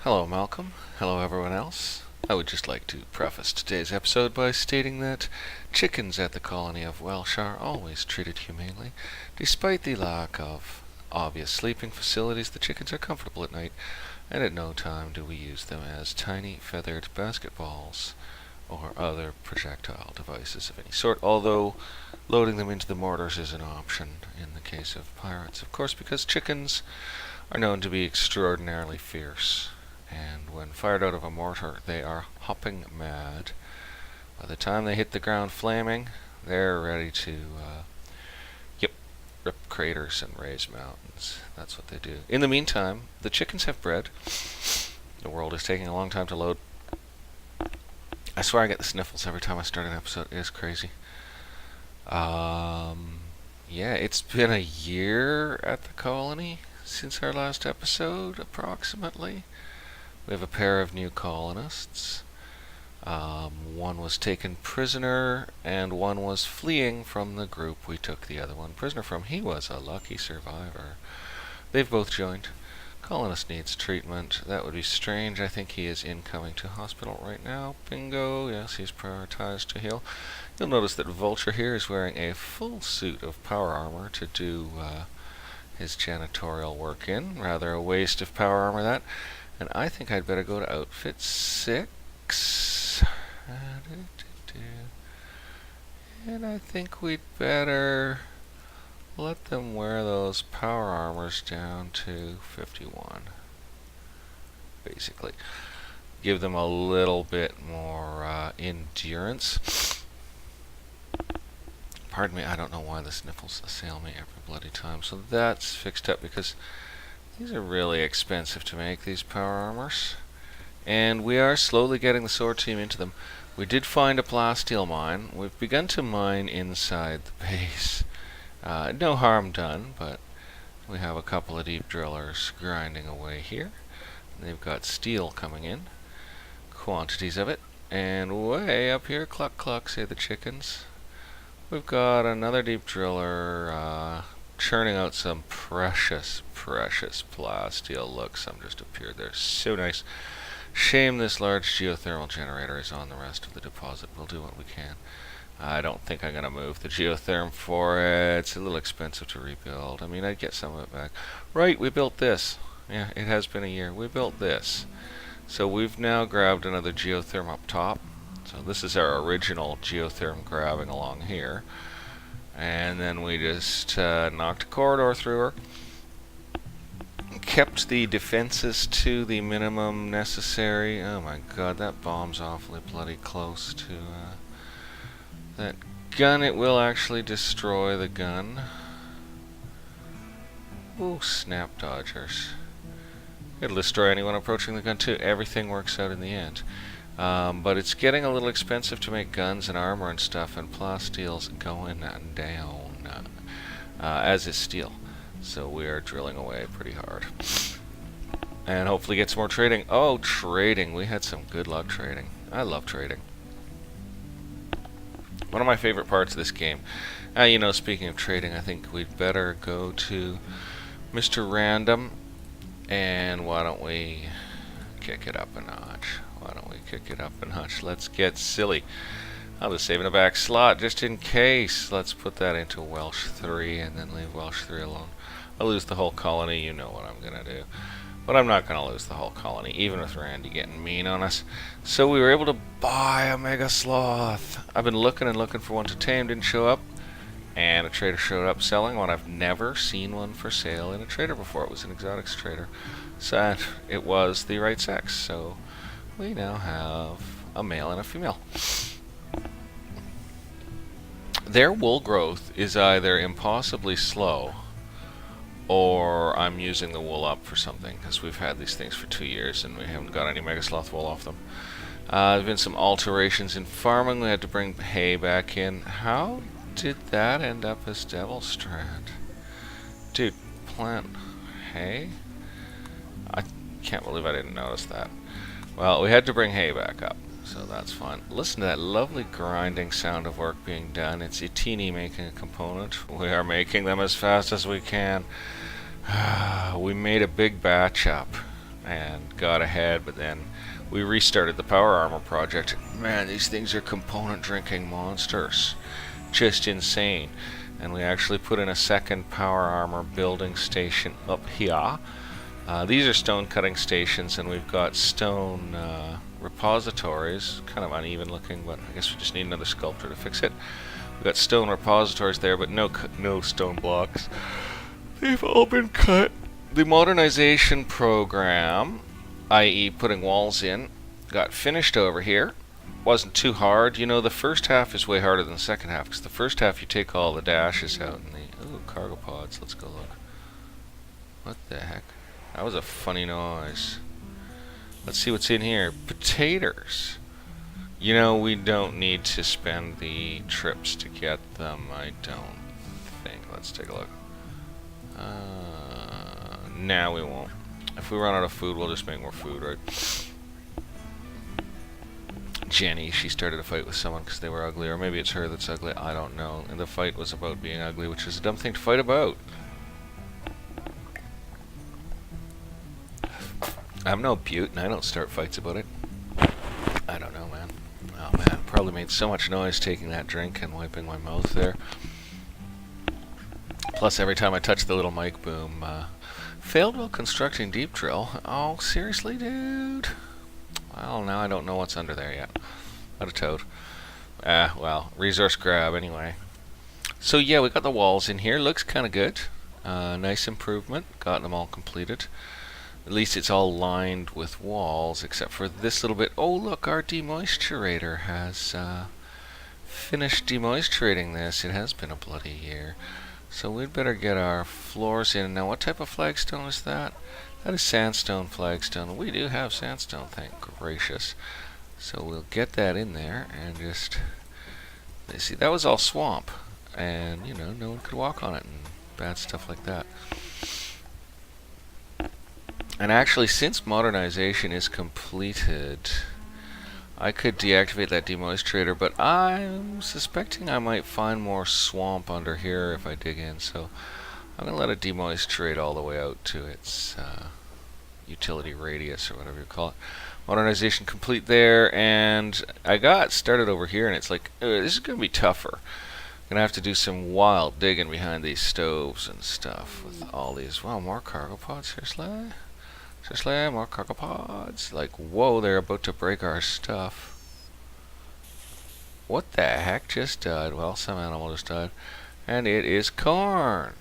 Hello, Malcolm. Hello, everyone else. I would just like to preface today's episode by stating that chickens at the colony of Welsh are always treated humanely. Despite the lack of obvious sleeping facilities, the chickens are comfortable at night, and at no time do we use them as tiny feathered basketballs or other projectile devices of any sort, although loading them into the mortars is an option in the case of pirates, of course, because chickens are known to be extraordinarily fierce, and when fired out of a mortar, they are hopping mad. By the time they hit the ground flaming, they're ready to, rip craters and raise mountains. That's what they do. In the meantime, the chickens have bred. The world is taking a long time to load. I swear I get the sniffles every time I start an episode. It is crazy. Yeah, it's been a year at the colony since our last episode, approximately. We have a pair of new colonists. One was taken prisoner, and one was fleeing from the group we took the other one prisoner from. He was a lucky survivor. They've both joined. Colonist needs treatment. That would be strange. I think he is incoming to hospital right now. Bingo. Yes, he's prioritized to heal. You'll notice that Vulture here is wearing a full suit of power armor to do his janitorial work in. Rather a waste of power armor, that. And I think I'd better go to outfit 6. And I think we'd better let them wear those power armors down to 51. Basically. Give them a little bit more endurance. Pardon me, I don't know why the sniffles assail me every bloody time. So that's fixed up because these are really expensive to make, these power armors. And we are slowly getting the sword team into them. We did find a plasteel mine. We've begun to mine inside the base. No harm done, but we have a couple of deep drillers grinding away here. They've got steel coming in. Quantities of it. And way up here, cluck cluck, say the chickens. We've got another deep driller churning out some precious plasteel. Look, some just appeared there. So nice. Shame this large geothermal generator is on the rest of the deposit. We'll do what we can. I don't think I'm going to move the geotherm for it. It's a little expensive to rebuild. I mean, I'd get some of it back. Right, we built this. Yeah, it has been a year. We built this. So we've now grabbed another geotherm up top. So this is our original geotherm grabbing along here. And then we just knocked a corridor through her. Kept the defenses to the minimum necessary. Oh my god, that bomb's awfully bloody close to that gun. It will actually destroy the gun. Ooh, snap dodgers. It'll destroy anyone approaching the gun too. Everything works out in the end. But it's getting a little expensive to make guns and armor and stuff, and plasteel's going down, as is steel. So we are drilling away pretty hard. And hopefully get some more trading. Oh, trading. We had some good luck trading. I love trading. One of my favorite parts of this game. Speaking of trading, I think we'd better go to Mr. Random. And why don't we kick it up a notch? Let's get silly. I'll just save in a back slot just in case. Let's put that into Welsh 3 and then leave Welsh 3 alone. I'll lose the whole colony, you know what I'm going to do. But I'm not going to lose the whole colony, even with Randy getting mean on us. So we were able to buy a Mega Sloth. I've been looking for one to tame, didn't show up. And a trader showed up selling one. I've never seen one for sale in a trader before. It was an exotics trader. So it was the right sex. So we now have a male and a female. Their wool growth is either impossibly slow, or I'm using the wool up for something, because we've had these things for 2 years and we haven't got any Mega Sloth wool off them. There have been some alterations in farming. We had to bring hay back in. How did that end up as Devil Strand? Dude, plant hay? I can't believe I didn't notice that. Well, we had to bring hay back up, so that's fun. Listen to that lovely grinding sound of work being done. It's Itini making a component. We are making them as fast as we can. We made a big batch up. and got ahead, but then we restarted the power armor project. Man, these things are component drinking monsters. Just insane. And we actually put in a second power armor building station up here. These are stone cutting stations, and we've got stone repositories. Kind of uneven looking, but I guess we just need another sculptor to fix it. We've got stone repositories there, but no stone blocks. They've all been cut. The modernization program, i.e. putting walls in, got finished over here. Wasn't too hard. You know, the first half is way harder than the second half, because the first half you take all the dashes out and the... Ooh, cargo pods. Let's go look. What the heck? That was a funny noise. Let's see what's in here. Potatoes. You know, we don't need to spend the trips to get them, I don't think. Let's take a look. Nah, we won't. If we run out of food, we'll just make more food, right? Jenny, she started a fight with someone because they were ugly, or maybe it's her that's ugly, I don't know. And the fight was about being ugly, which is a dumb thing to fight about. I'm no beaut, and I don't start fights about it. I don't know, man. Oh man, probably made so much noise taking that drink and wiping my mouth there. Plus, every time I touch the little mic boom, failed while constructing deep drill. Oh, seriously, dude? Well, now I don't know what's under there yet. Not a toad. Well, resource grab anyway. So yeah, we got the walls in here. Looks kind of good. Nice improvement. Got them all completed. At least it's all lined with walls, except for this little bit. Oh, look, our demoisturator has finished demoisturating this. It has been a bloody year. So we'd better get our floors in. Now, what type of flagstone is that? That is sandstone flagstone. We do have sandstone, thank gracious. So we'll get that in there and just... See, that was all swamp. And, you know, no one could walk on it and bad stuff like that. And actually, since modernization is completed, I could deactivate that demoisturator, but I'm suspecting I might find more swamp under here if I dig in, so I'm going to let it demoistrate all the way out to its utility radius, or whatever you call it. Modernization complete there, and I got started over here, and it's like, this is going to be tougher. I'm going to have to do some wild digging behind these stoves and stuff with all these... Wow, more cargo pods, seriously? Seriously, more cargo pods? Like, whoa, they're about to break our stuff. What the heck just died? Well, some animal just died. And it is corn.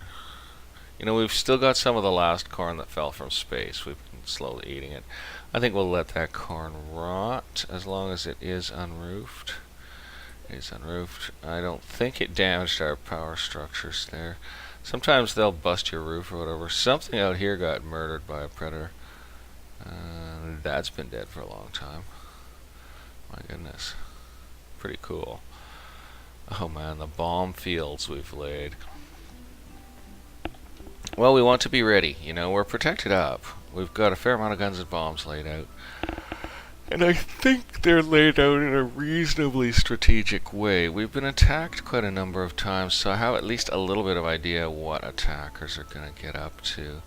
You know, we've still got some of the last corn that fell from space. We've been slowly eating it. I think we'll let that corn rot as long as it is unroofed. It is unroofed. I don't think it damaged our power structures there. Sometimes they'll bust your roof or whatever. Something out here got murdered by a predator. That's been dead for a long time. My goodness. Pretty cool. Oh man, the bomb fields we've laid. Well, we want to be ready. You know, we're protected up. We've got a fair amount of guns and bombs laid out. And I think they're laid out in a reasonably strategic way. We've been attacked quite a number of times, so I have at least a little bit of idea what attackers are going to get up to.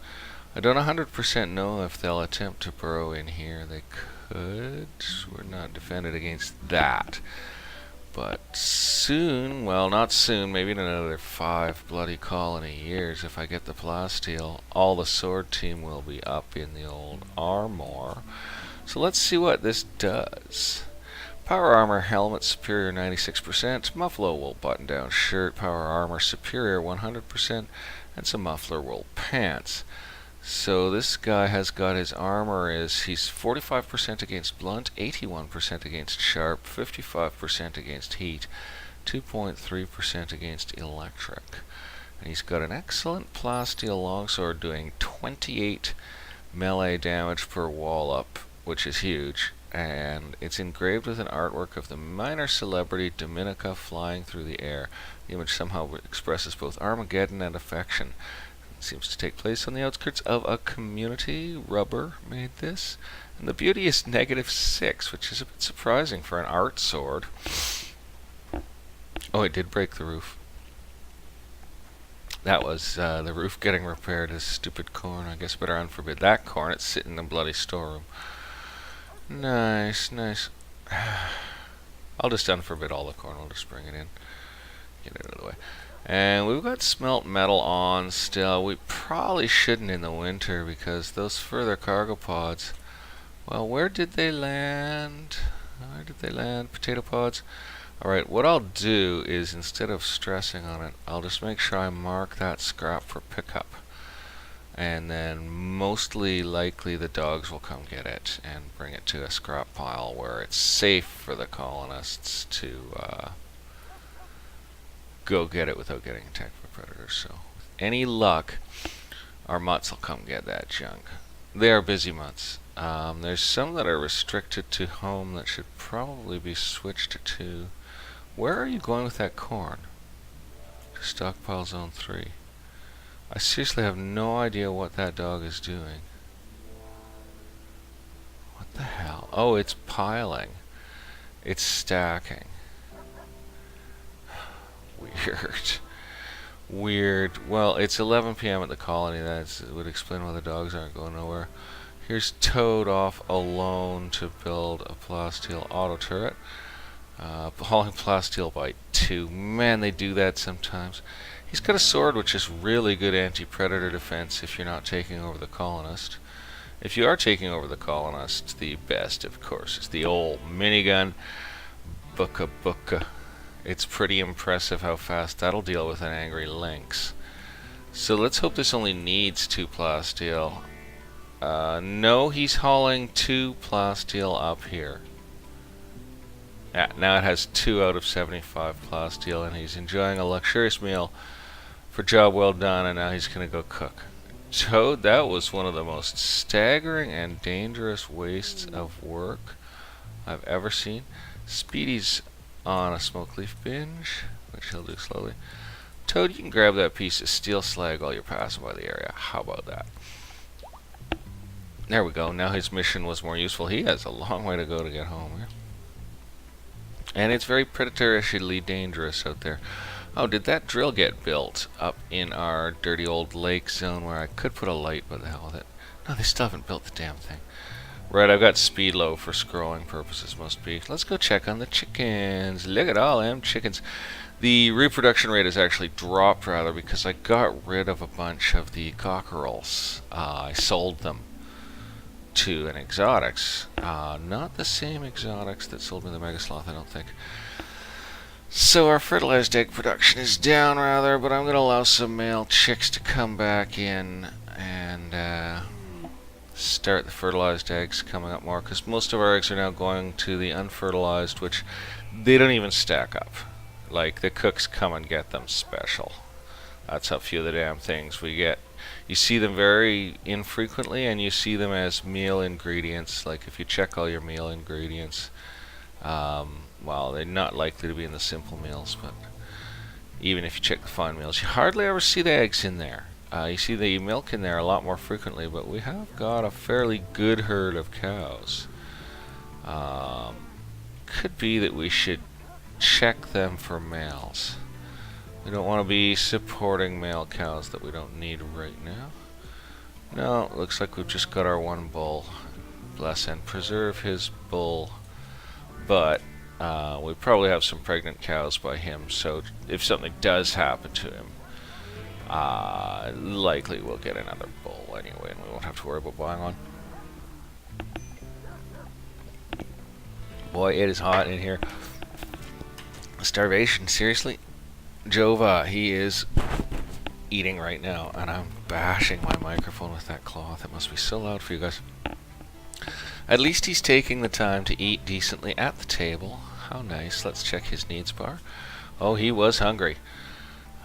I don't 100% know if they'll attempt to burrow in here. They could. We're not defended against that. But soon, well, not soon, maybe in another 5 bloody colony years, if I get the plasteel, all the sword team will be up in the old armor. So let's see what this does. Power armor helmet superior 96%, muffler wool button down shirt, power armor superior 100%, and some muffler wool pants. So this guy has got his armor he's 45% against blunt, 81% against sharp, 55% against heat, 2.3% against electric. And he's got an excellent plasteel longsword doing 28 melee damage per wall up, which is huge. And it's engraved with an artwork of the minor celebrity Dominica flying through the air. The image somehow expresses both Armageddon and affection. Seems to take place on the outskirts of a community. Rubber made this. And the beauty is -6, which is a bit surprising for an art sword. Oh, it did break the roof. That was the roof getting repaired. His stupid corn. I guess better unforbid that corn. It's sitting in the bloody storeroom. Nice, nice. I'll just unforbid all the corn. We'll just bring it in. Get it out of the way. And we've got smelt metal on still. We probably shouldn't in the winter because those further cargo pods. Well, where did they land? Where did they land? Potato pods. Alright, what I'll do is instead of stressing on it, I'll just make sure I mark that scrap for pickup. And then mostly likely the dogs will come get it and bring it to a scrap pile where it's safe for the colonists to go get it without getting attacked by predators. So, with any luck, our mutts will come get that junk. They are busy mutts. There's some that are restricted to home that should probably be switched to. Where are you going with that corn? To stockpile zone 3. I seriously have no idea what that dog is doing. What the hell? Oh, it's piling. It's stacking. Weird. Weird. Well, it's 11 p.m. at the colony. That would explain why the dogs aren't going nowhere. Here's Toad off alone to build a plasteel auto turret. Hauling plasteel by 2. Man, they do that sometimes. He's got a sword, which is really good anti-predator defense if you're not taking over the colonist. If you are taking over the colonist, the best, of course, is the old minigun. Booka booka. It's pretty impressive how fast that'll deal with an angry lynx. So let's hope this only needs 2 plasteel. No, he's hauling 2 plasteel up here. Yeah, now it has 2 out of 75 plasteel, and he's enjoying a luxurious meal for job well done, and now he's going to go cook. Toad, that was one of the most staggering and dangerous wastes of work I've ever seen. Speedy's on a smoke leaf binge, which he'll do slowly. Toad, you can grab that piece of steel slag while you're passing by the area. How about that? There we go. Now his mission was more useful. He has a long way to go to get home. Yeah? And it's very predatorishly dangerous out there. Oh, did that drill get built up in our dirty old lake zone where I could put a light, but the hell with it? No, they still haven't built the damn thing. Right, I've got speed low for scrolling purposes, must be. Let's go check on the chickens. Look at all them chickens. The reproduction rate has actually dropped, rather, because I got rid of a bunch of the cockerels. I sold them to an exotics. Not the same exotics that sold me the mega sloth, I don't think. So our fertilized egg production is down, rather, but I'm going to allow some male chicks to come back in and start the fertilized eggs coming up more, because most of our eggs are now going to the unfertilized, which they don't even stack up. Like, the cooks come and get them special. That's how few of the damn things we get. You see them very infrequently, and you see them as meal ingredients. Like, if you check all your meal ingredients, well, they're not likely to be in the simple meals, but even if you check the fine meals, you hardly ever see the eggs in there. You see the milk in there a lot more frequently, but we have got a fairly good herd of cows. Could be that we should check them for males. We don't want to be supporting male cows that we don't need right now. No, looks like we've just got our one bull. Bless and preserve his bull. But we probably have some pregnant cows by him, so if something does happen to him, likely we'll get another bull anyway, and we won't have to worry about buying one. Boy, it is hot in here. Starvation, seriously? Jova, he is eating right now, and I'm bashing my microphone with that cloth. It must be so loud for you guys. At least he's taking the time to eat decently at the table. How nice. Let's check his needs bar. Oh, he was hungry.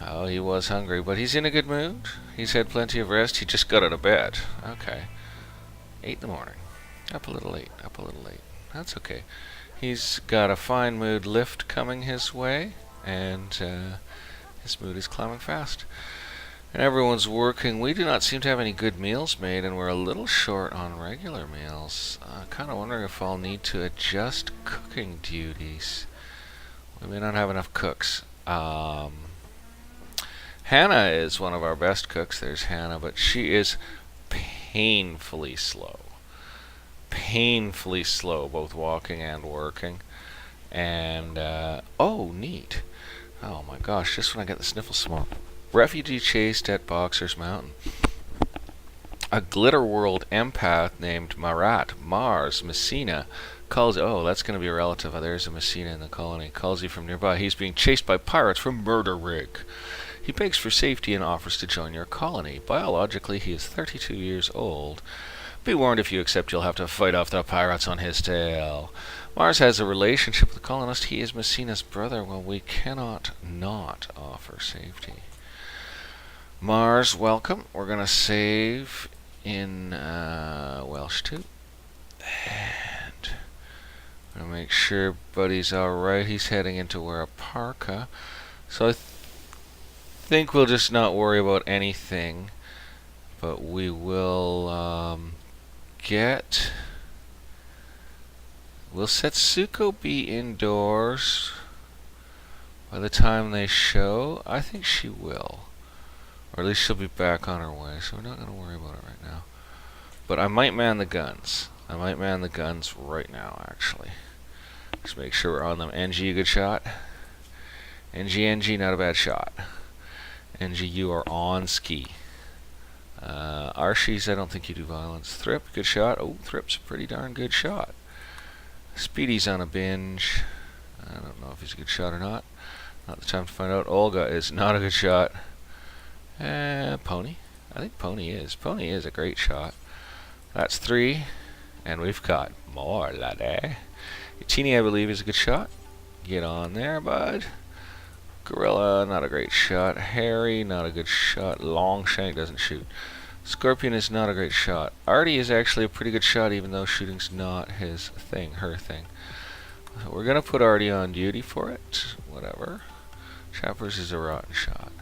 Oh, he was hungry, but he's in a good mood. He's had plenty of rest. He just got out of bed. Okay. 8 in the morning. Up a little late. Up a little late. That's okay. He's got a fine mood lift coming his way, and his mood is climbing fast. And everyone's working. We do not seem to have any good meals made, and we're a little short on regular meals. Kind of wondering if I'll need to adjust cooking duties. We may not have enough cooks. Hannah is one of our best cooks. There's Hannah, but she is painfully slow. Painfully slow, both walking and working. And, oh, neat. Oh my gosh, just when I get the sniffle smoke. Refugee chased at Boxer's Mountain. A glitter world empath named Mars Messina calls. Oh, that's going to be a relative. There's a Messina in the colony. Calls you from nearby. He's being chased by pirates from Murder Rig. He begs for safety and offers to join your colony. Biologically, he is 32 years old. Be warned, if you accept, you'll have to fight off the pirates on his tail. Mars has a relationship with the colonist. He is Messina's brother. Well, we cannot not offer safety. Mars, welcome. We're going to save in Welsh too. And I'm going to make sure Buddy's alright. He's heading in to wear a parka. So I think we'll just not worry about anything. But we will Will Setsuko be indoors by the time they show? I think she will. Or at least she'll be back on her way, so we're not going to worry about it right now. But I might man the guns. I might man the guns right now, actually. Just make sure we're on them. NG, a good shot? NG, not a bad shot. NG, you are on ski. Arshies, I don't think you do violence. Thrip, good shot. Oh, Thrip's a pretty darn good shot. Speedy's on a binge. I don't know if he's a good shot or not. Not the time to find out. Olga is not a good shot. Pony. I think Pony is. Pony is a great shot. That's 3. And we've got more, laddie. Utini, I believe, is a good shot. Get on there, bud. Gorilla, not a great shot. Harry, not a good shot. Longshank doesn't shoot. Scorpion is not a great shot. Artie is actually a pretty good shot, even though shooting's not his thing, her thing. So we're going to put Artie on duty for it. Whatever. Chappers is a rotten shot.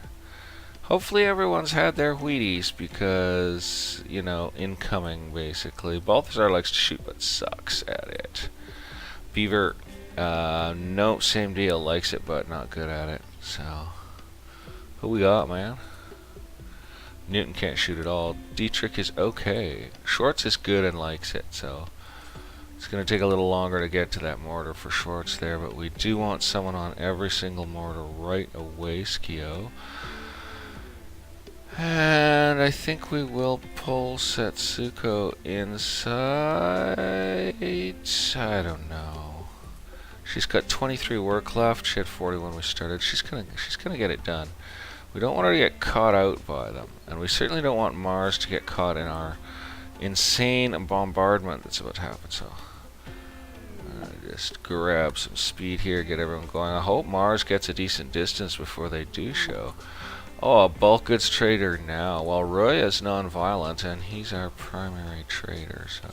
Hopefully everyone's had their Wheaties because, you know, incoming, basically. Balthazar likes to shoot but sucks at it. Beaver, no, same deal. Likes it but not good at it. So, who we got, man? Newton can't shoot at all. Dietrich is okay. Schwartz is good and likes it, so it's going to take a little longer to get to that mortar for Schwartz there, but we do want someone on every single mortar right away, Skio. And I think we will pull Setsuko inside. I don't know. She's got 23 work left. She had 40 when we started. She's gonna get it done. We don't want her to get caught out by them, and we certainly don't want Mars to get caught in our insane bombardment that's about to happen. So just grab some speed here, get everyone going. I hope Mars gets a decent distance before they do show. Oh, a bulk goods trader now. Well, Roy is non-violent, and he's our primary trader, so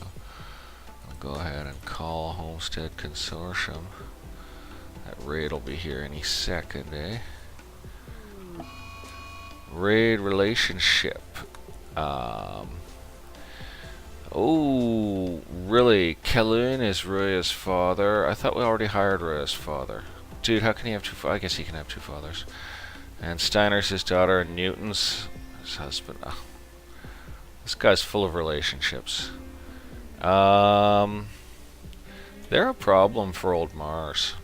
I'll go ahead and call Homestead Consortium. That raid will be here any second, eh? Raid relationship. Oh, really? Kelun is Roya's father? I thought we already hired Roya's father. Dude, how can he have two fathers? I guess he can have two fathers. And Steiner's his daughter, and Newton's his husband. Oh. This guy's full of relationships. They're a problem for old Mars.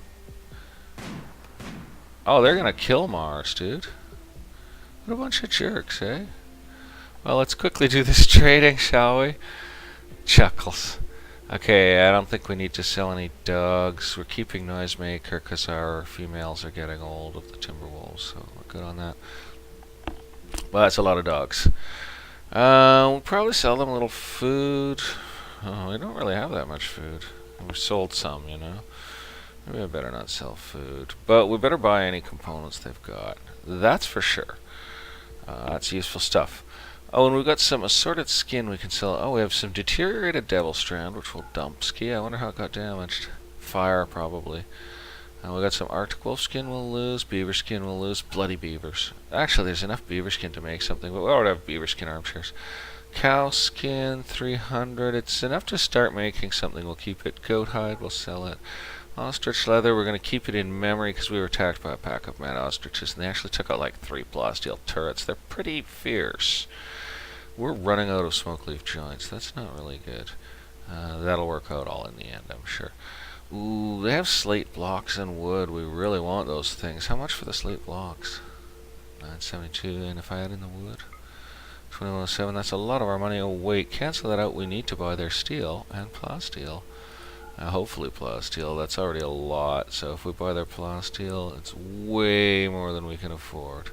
Oh, they're gonna kill Mars, dude. What a bunch of jerks, eh? Well, let's quickly do this trading, shall we? Chuckles. Okay, I don't think we need to sell any dogs. We're keeping Noisemaker because our females are getting old of the Timberwolves, so we're good on that. Well, that's a lot of dogs. We'll probably sell them a little food. Oh, we don't really have that much food. We've sold some, you know. Maybe I better not sell food. But we better buy any components they've got. That's for sure. That's useful stuff. Oh, and we've got some assorted skin we can sell. Oh, we have some deteriorated devil strand, which we'll dump. Ski, I wonder how it got damaged. Fire, probably. We got some Arctic wolf skin we'll lose. Beaver skin we'll lose. Bloody beavers. Actually, there's enough beaver skin to make something, but we already have beaver skin armchairs. Cow skin, 300. It's enough to start making something. We'll keep it. Goat hide, we'll sell it. Ostrich leather, we're going to keep it in memory because we were attacked by a pack of mad ostriches, and they actually took out like 3 plasteel turrets. They're pretty fierce. We're running out of smoke leaf joints. That's not really good. That'll work out all in the end, I'm sure. Ooh, they have slate blocks and wood. We really want those things. How much for the slate blocks? 972, and if I add in the wood? 2107, that's a lot of our money. Oh wait, cancel that out. We need to buy their steel and plasteel. Hopefully plasteel, that's already a lot. So if we buy their plasteel, it's way more than we can afford.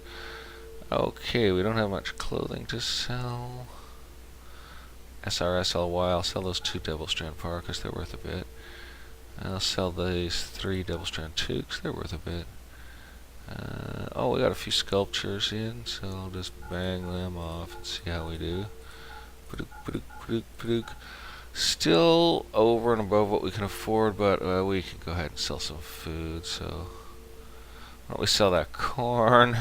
Okay, we don't have much clothing to sell. SRSLY, I'll sell those 2 double strand parkas, they're worth a bit. I'll sell these 3 double strand toques, they're worth a bit. Oh, we got a few sculptures in, so I'll just bang them off and see how we do. Padook, padook, padook, padook. Still over and above what we can afford, but we can go ahead and sell some food. So why don't we sell that corn,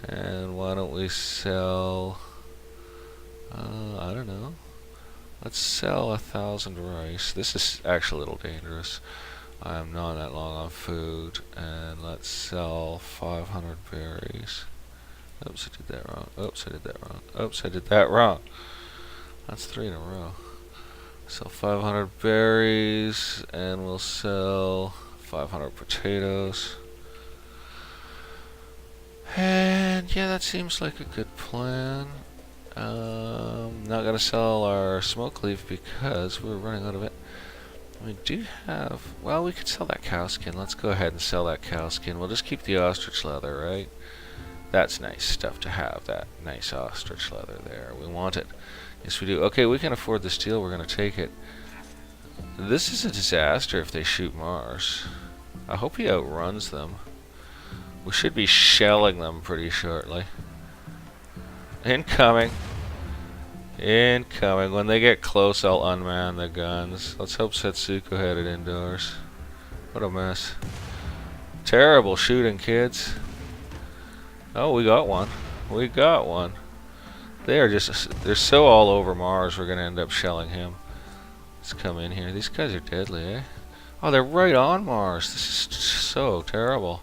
and why don't we sell I don't know, let's sell 1,000 rice. This is actually a little dangerous. I'm not that long on food. And let's sell 500 berries. Oops, I did that wrong. Oops, I did that wrong. Oops, I did that wrong. That's 3 in a row. Sell 500 berries, and we'll sell 500 potatoes. And yeah, that seems like a good plan. Not gonna sell our smoke leaf because we're running out of it. We do have, well, we could sell that cow skin. Let's go ahead and sell that cow skin. We'll just keep the ostrich leather, right? That's nice stuff to have, that nice ostrich leather there. We want it. Yes, we do. Okay, we can afford the steel. We're going to take it. This is a disaster if they shoot Mars. I hope he outruns them. We should be shelling them pretty shortly. Incoming. Incoming. When they get close, I'll unman the guns. Let's hope Setsuko headed indoors. What a mess. Terrible shooting, kids. Oh, we got one. We got one. They are just, they're so all over Mars, we're going to end up shelling him. Let's come in here. These guys are deadly, eh? Oh, they're right on Mars. This is so terrible.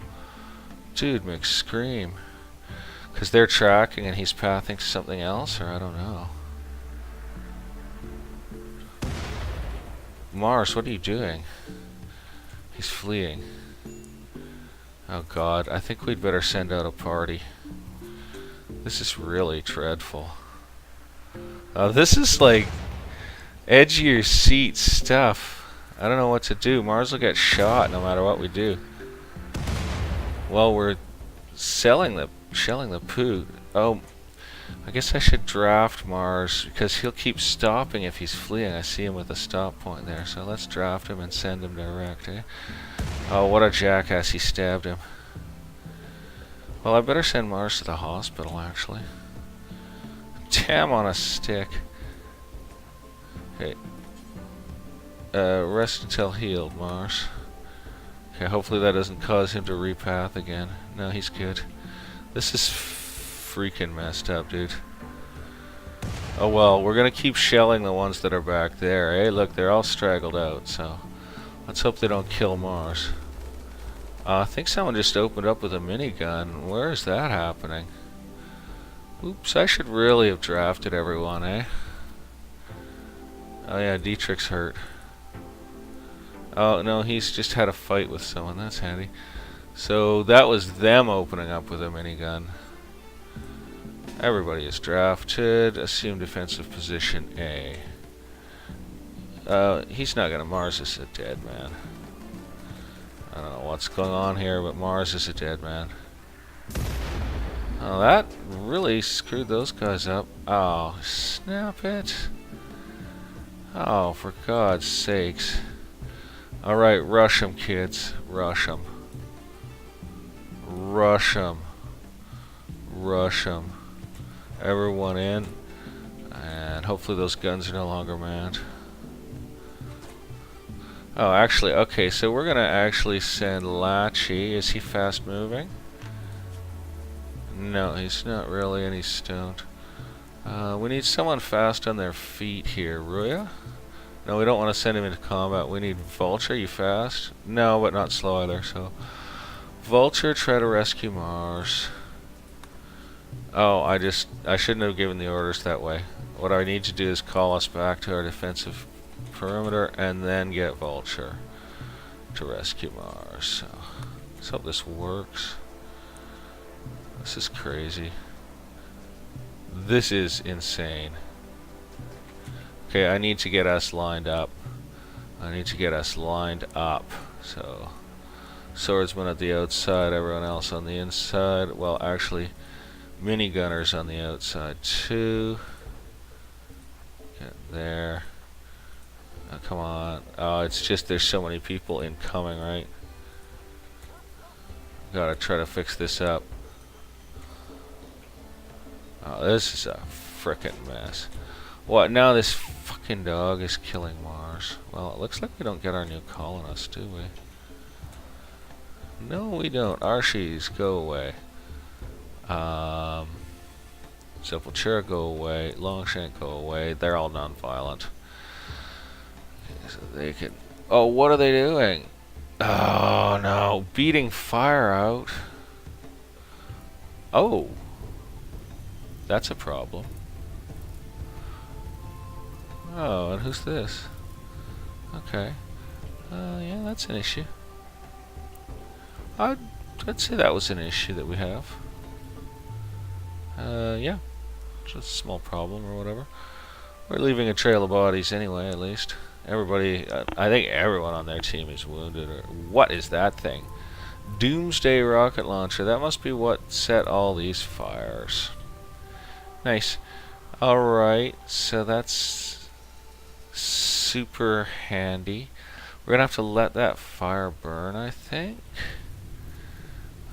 Dude, McScream. Because they're tracking and he's pathing to something else, or I don't know. Mars, what are you doing? He's fleeing. Oh god, I think we'd better send out a party. This is really dreadful. This is like edge of your seat stuff. I don't know what to do. Mars will get shot no matter what we do. Well, we're shelling the poo. Oh, I guess I should draft Mars because he'll keep stopping if he's fleeing. I see him with a stop point there. So let's draft him and send him direct, eh? Oh, what a jackass. He stabbed him. Well, I better send Mars to the hospital, actually. Damn on a stick. Okay. Rest until healed, Mars. Okay, hopefully that doesn't cause him to repath again. No, he's good. This is freaking messed up, dude. Oh well, we're gonna keep shelling the ones that are back there. Hey, look, they're all straggled out, so let's hope they don't kill Mars. I think someone just opened up with a minigun. Where is that happening? Oops, I should really have drafted everyone, eh? Oh yeah, Dietrich's hurt. Oh no, he's just had a fight with someone. That's handy. So that was them opening up with a minigun. Everybody is drafted. Assume defensive position A. He's not gonna. Mars is a dead man. I don't know what's going on here, but Mars is a dead man. Oh, that really screwed those guys up. Oh, snap it. Oh, for God's sakes. Alright, rush them, kids. Rush them. Rush them. Rush them. Everyone in. And hopefully those guns are no longer manned. Oh, actually, okay, so we're going to actually send Lachi. Is he fast moving? No, he's not really, and he's stoned. We need someone fast on their feet here. Ruya? No, we don't want to send him into combat. We need Vulture. You fast? No, but not slow either. So, Vulture, try to rescue Mars. Oh, I shouldn't have given the orders that way. What I need to do is call us back to our defensive perimeter and then get Vulture to rescue Mars. So, let's hope this works. This is crazy. This is insane. Okay, I need to get us lined up. So, swordsman at the outside, everyone else on the inside. Well, actually, minigunners on the outside too. Get there. Oh, come on. Oh, it's just there's so many people incoming, right? Gotta try to fix this up. Oh, this is a frickin' mess. What, now this fucking dog is killing Mars? Well, it looks like we don't get our new colonists, do we? No, we don't. Archies, go away. Sepultura, go away. Longshank, go away. They're all non-violent. Okay, so they can... Oh, what are they doing? Oh, no. Beating fire out. Oh. That's a problem. Oh, and who's this? Okay. Yeah, that's an issue. I'd say that was an issue that we have. Yeah. Just a small problem or whatever. We're leaving a trail of bodies anyway, at least. Everybody, I think everyone on their team is wounded. Or what is that thing? Doomsday rocket launcher. That must be what set all these fires. Nice. Alright, so that's super handy. We're gonna have to let that fire burn, I think.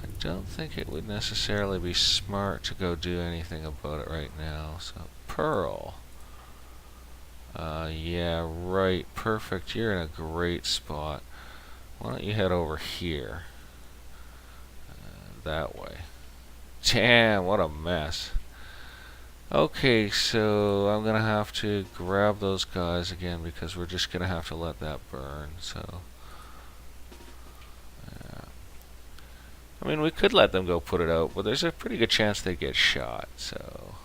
I don't think it would necessarily be smart to go do anything about it right now. So, Pearl. Yeah, right. Perfect. You're in a great spot. Why don't you head over here? That way. Damn, what a mess. Okay, so I'm gonna have to grab those guys again because we're just gonna have to let that burn. So, yeah. I mean, we could let them go put it out, but there's a pretty good chance they get shot. So,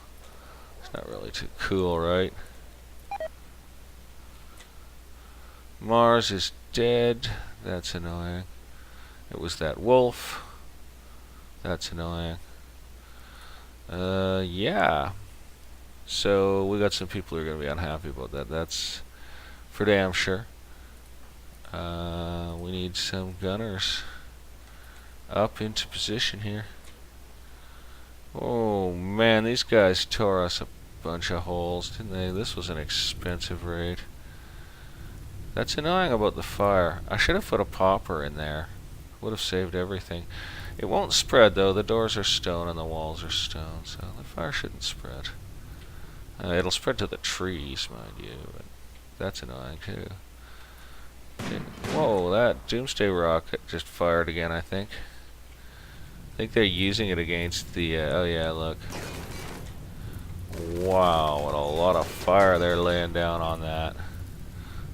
it's not really too cool, right? Mars is dead. That's annoying. It was that wolf. That's annoying. Yeah. So we got some people who are going to be unhappy about that. That's for damn sure. We need some gunners up into position here. Oh man, these guys tore us a bunch of holes, didn't they? This was an expensive raid. That's annoying about the fire. I should have put a popper in there. Would have saved everything. It won't spread though. The doors are stone and the walls are stone, so the fire shouldn't spread. It'll spread to the trees, mind you, but that's annoying too. Okay. Whoa, that doomsday rocket just fired again, I think. I think they're using it against the, oh yeah, look. Wow, what a lot of fire they're laying down on that.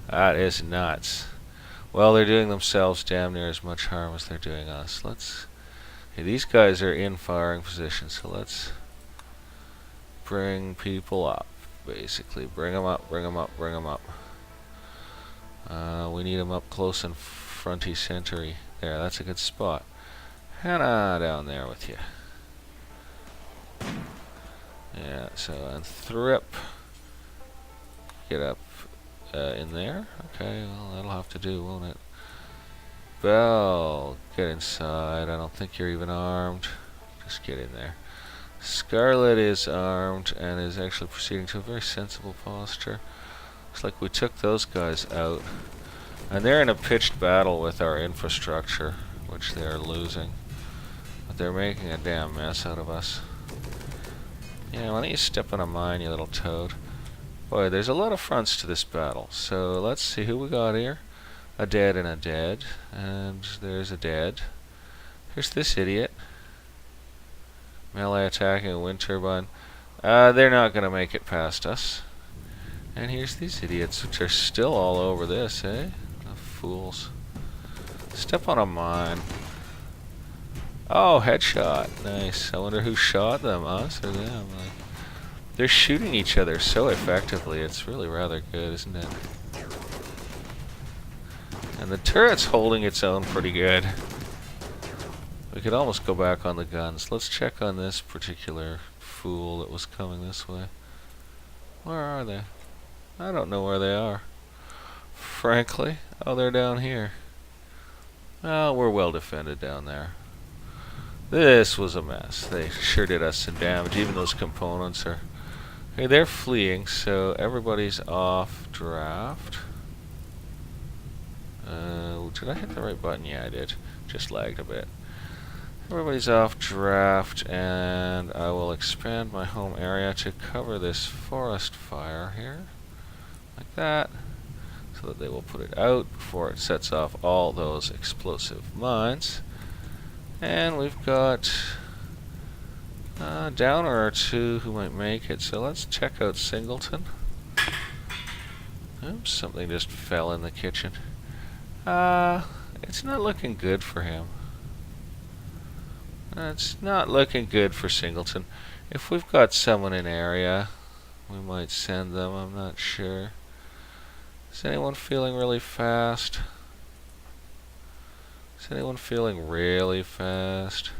That is nuts. Well, they're doing themselves damn near as much harm as they're doing us. Okay, these guys are in firing position, so let's bring people up, basically. Bring them up, bring them up, bring them up. We need them up close and fronty centery. There, that's a good spot. Hannah, down there with you. Yeah, so, and Thrip. Get up in there. Okay, well, that'll have to do, won't it? Bell, get inside. I don't think you're even armed. Just get in there. Scarlet is armed and is actually proceeding to a very sensible posture. Looks like we took those guys out. And they're in a pitched battle with our infrastructure, which they're losing. But they're making a damn mess out of us. Yeah, why don't you step on a mine, you little toad? Boy, there's a lot of fronts to this battle. So let's see who we got here. A dead and a dead. And there's a dead. Here's this idiot. Melee attacking a wind turbine. They're not going to make it past us. And here's these idiots, which are still all over this, eh? The fools. Step on a mine. Oh, headshot. Nice. I wonder who shot them, us or them. Like, they're shooting each other so effectively. It's really rather good, isn't it? And the turret's holding its own pretty good. We could almost go back on the guns. Let's check on this particular fool that was coming this way. Where are they? I don't know where they are. Frankly. Oh, they're down here. Oh, we're well defended down there. This was a mess. They sure did us some damage. Even those components are... Hey, they're fleeing, so everybody's off draft. Did I hit the right button? Yeah, I did. Just lagged a bit. Everybody's off draft, and I will expand my home area to cover this forest fire here. Like that. So that they will put it out before it sets off all those explosive mines. And we've got a downer or two who might make it. So let's check out Singleton. Oops, something just fell in the kitchen. It's not looking good for him. It's not looking good for Singleton. If we've got someone in area, we might send them. I'm not sure. Is anyone feeling really fast? Is anyone feeling really fast?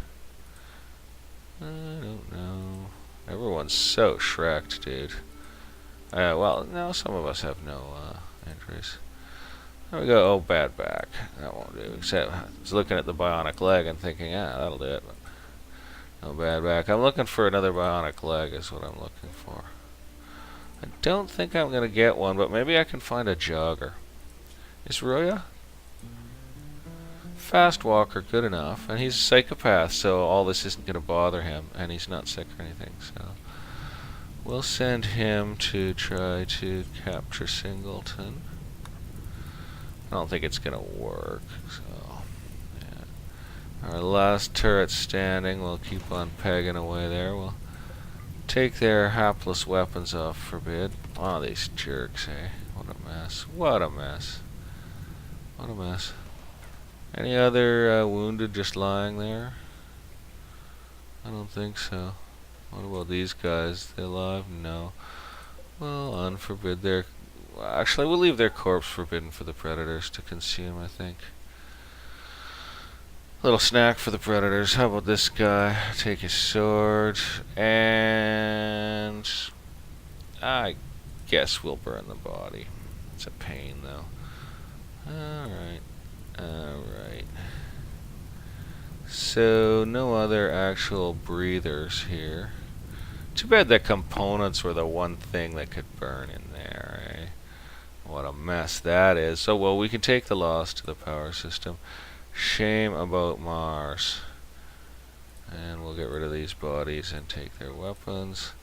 I don't know. Everyone's so shreked, dude. Well, no, some of us have no injuries. There we go. Oh, bad back. That won't do. Except I was looking at the bionic leg and thinking, yeah, that'll do it. But no bad back. I'm looking for another bionic leg is what I'm looking for. I don't think I'm going to get one, but maybe I can find a jogger. Is Roya? Fast walker, good enough. And he's a psychopath, so all this isn't going to bother him. And he's not sick or anything, so... We'll send him to try to capture Singleton. I don't think it's going to work, so... Yeah. Our last turret standing. We'll keep on pegging away there. We'll take their hapless weapons off forbid. Oh, these jerks, eh? What a mess. What a mess. What a mess. Any other wounded just lying there? I don't think so. What about these guys? They alive? No. Well, unforbid their... Well, actually, we'll leave their corpse forbidden for the predators to consume, I think. Little snack for the predators. How about this guy? Take his sword. And... I guess we'll burn the body. It's a pain, though. Alright. Alright. So, no other actual breathers here. Too bad the components were the one thing that could burn in there, eh? What a mess that is. So, well, we can take the loss to the power system. Shame about Mars. And we'll get rid of these bodies and take their weapons.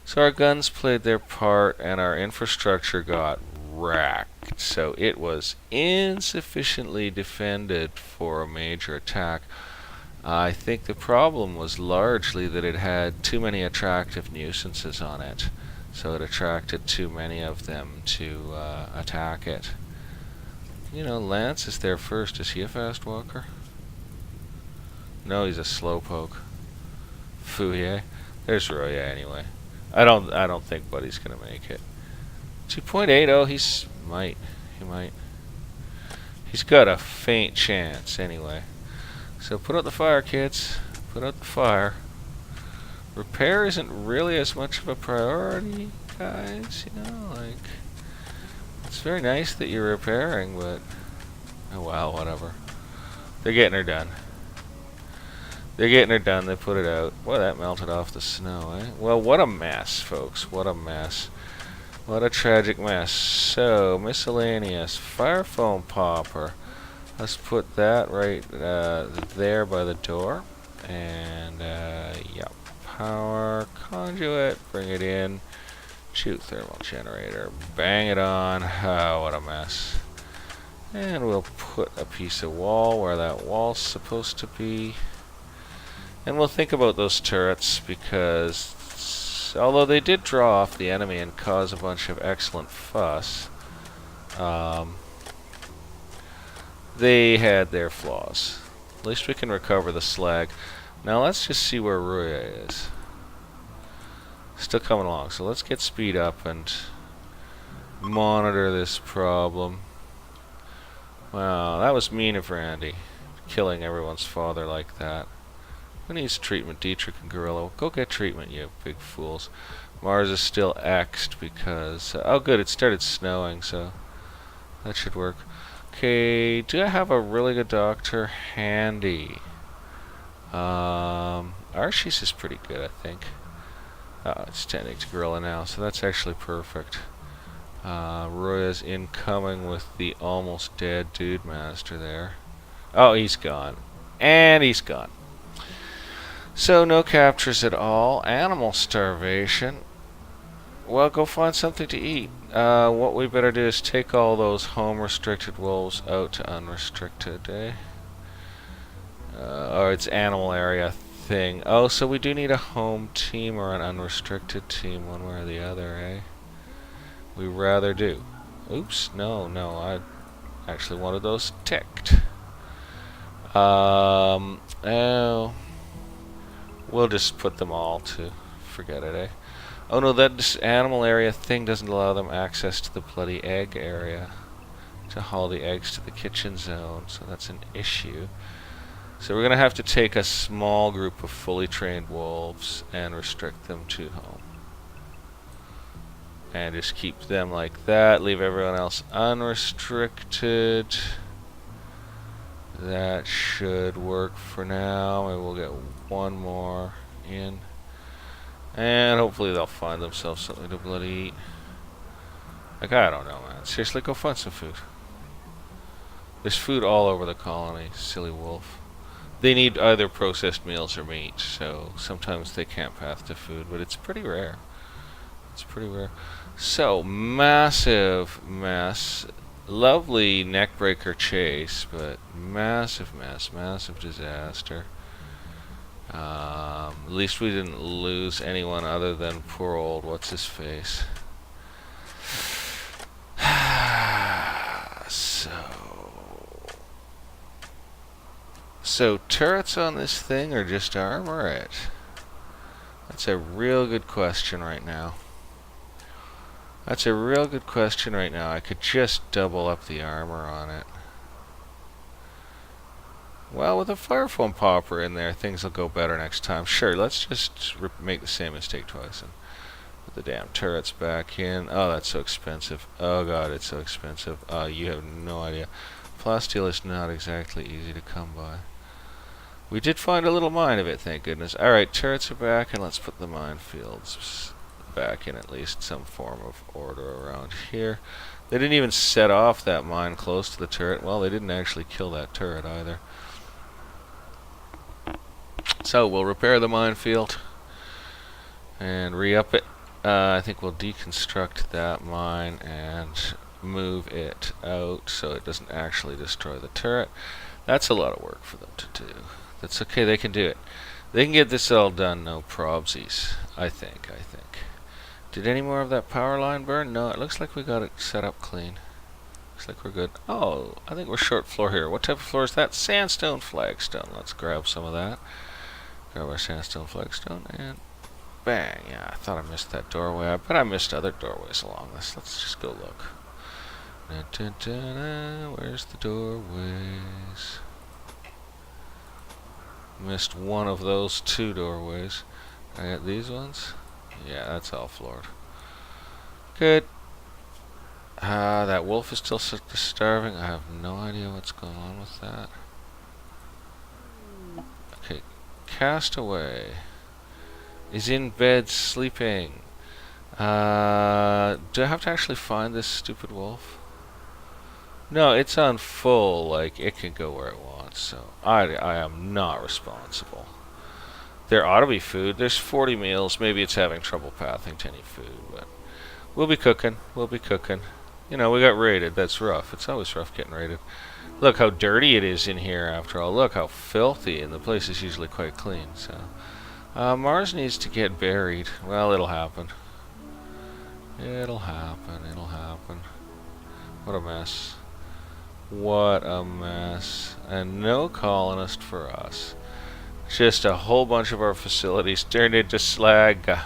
So our guns played their part and our infrastructure got wrecked. So it was insufficiently defended for a major attack. I think the problem was largely that it had too many attractive nuisances on it. So it attracted too many of them to attack it. You know, Lance is there first. Is he a fast walker? No, he's a slowpoke. Fouye. There's Roya anyway. I don't think Buddy's gonna make it. 2.8. Oh, he might. He's got a faint chance anyway. So put out the fire, kids. Put out the fire. Repair isn't really as much of a priority, guys. You know, like, it's very nice that you're repairing, but oh well, whatever. They're getting her done. They're getting her done. They put it out. Boy, that melted off the snow, eh? Well, what a mess, folks. What a mess. What a tragic mess. So, miscellaneous. Fire foam popper. Let's put that right there by the door. And, yep. Power conduit. Bring it in. Geothermal generator. Bang it on. Oh, what a mess. And we'll put a piece of wall where that wall's supposed to be. And we'll think about those turrets because wolves. Although they did draw off the enemy and cause a bunch of excellent fuss. They had their flaws. At least we can recover the slag. Now let's just see where Ruya is. Still coming along, so let's get speed up and monitor this problem. Wow, that was mean of Randy, killing everyone's father like that. Who needs treatment? Dietrich and Gorilla. Go get treatment, you big fools. Mars is still X'd because... oh good, it started snowing, so that should work. Okay, do I have a really good doctor handy? Archie's is pretty good, I think. It's tending to Gorilla now, so that's actually perfect. Roya's incoming with the almost dead Dude Master there. Oh, he's gone. And he's gone. So, no captures at all. Animal starvation. Well, go find something to eat. What we better do is take all those home-restricted wolves out to unrestricted, eh? Or it's animal area thing. Oh, so we do need a home team or an unrestricted team, one way or the other, eh? We rather do. Oops, no, I actually wanted those ticked. Oh, we'll just put them all to forget it, eh? Oh no, that animal area thing doesn't allow them access to the bloody egg area to haul the eggs to the kitchen zone, so that's an issue. So we're going to have to take a small group of fully trained wolves and restrict them to home. And just keep them like that, leave everyone else unrestricted. That should work for now. Maybe we'll get one more in. And hopefully they'll find themselves something to bloody eat. Like, I don't know, man. Seriously, go find some food. There's food all over the colony, silly wolf. They need either processed meals or meat, so sometimes they can't path to food, but it's pretty rare. It's pretty rare. So, massive mess. Lovely neckbreaker chase, but massive mess, massive disaster. At least we didn't lose anyone other than poor old what's-his-face. So turrets on this thing or just armor it? That's a real good question right now. That's a real good question right now. I could just double up the armor on it. Well, with a fire foam popper in there, things will go better next time. Sure, let's just make the same mistake twice and put the damn turrets back in. Oh, that's so expensive. Oh god, it's so expensive. You have no idea. Plasteel is not exactly easy to come by. We did find a little mine of it, thank goodness. Alright, turrets are back, and let's put the minefields back in at least some form of order around here. They didn't even set off that mine close to the turret. Well, they didn't actually kill that turret either. So we'll repair the minefield and re-up it. I think we'll deconstruct that mine and move it out so it doesn't actually destroy the turret. That's a lot of work for them to do. That's okay, they can do it. They can get this all done, no probsies. I think. Did any more of that power line burn? No, it looks like we got it set up clean. Looks like we're good. Oh, I think we're short floor here. What type of floor is that? Sandstone flagstone. Let's grab some of that. Grab our sandstone flagstone and bang. Yeah, I thought I missed that doorway. I bet I missed other doorways along this. Let's just go look. Dun, dun, dun, dun. Where's the doorways? Missed one of those two doorways. I got these ones. Yeah, that's all floored. Good. That wolf is still starving. I have no idea what's going on with that. Okay, Castaway is in bed sleeping. Do I have to actually find this stupid wolf? No, it's on full, like, it can go where it wants, so I am not responsible. There ought to be food. There's 40 meals. Maybe it's having trouble pathing to any food, but we'll be cooking. You know, we got raided. That's rough. It's always rough getting raided. Look how dirty it is in here, after all. Look how filthy, and the place is usually quite clean, so Mars needs to get buried. Well, it'll happen. It'll happen. It'll happen. What a mess. What a mess. And no colonist for us. Just a whole bunch of our facilities turned into slag. I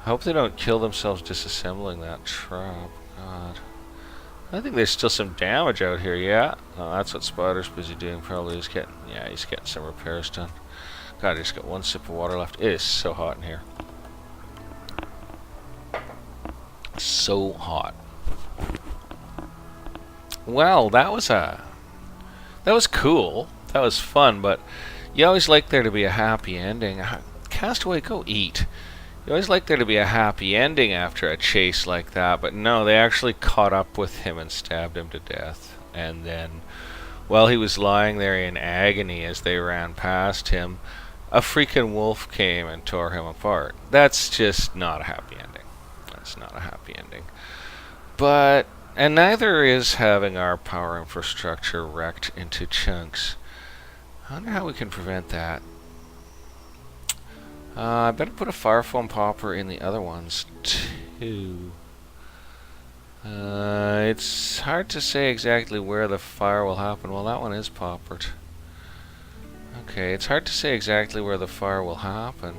hope they don't kill themselves disassembling that trap. God. I think there's still some damage out here, yeah? Oh, that's what Spider's busy doing. Probably he's getting, yeah, he's getting some repairs done. God, I just got one sip of water left. It is so hot in here. So hot. Well, that was cool. That was fun, but you always like there to be a happy ending. Castaway, go eat. You always like there to be a happy ending after a chase like that, but no, they actually caught up with him and stabbed him to death. And then, while he was lying there in agony as they ran past him, a freaking wolf came and tore him apart. That's just not a happy ending. That's not a happy ending. But, and neither is having our power infrastructure wrecked into chunks. I wonder how we can prevent that. I better put a fire foam popper in the other ones too. It's hard to say exactly where the fire will happen. Well, that one is poppered. Okay, it's hard to say exactly where the fire will happen,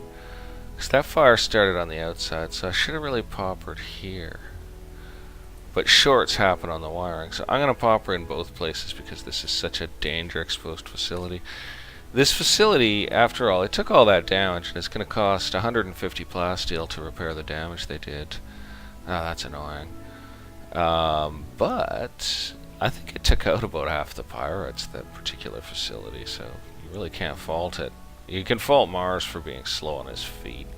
because that fire started on the outside, so I should have really poppered here. But shorts happen on the wiring, so I'm going to popper in both places because this is such a danger-exposed facility. This facility, after all, it took all that damage, and it's going to cost 150 plasteel to repair the damage they did. Oh, that's annoying. But I think it took out about half the pirates, that particular facility, so you really can't fault it. You can fault Mars for being slow on his feet.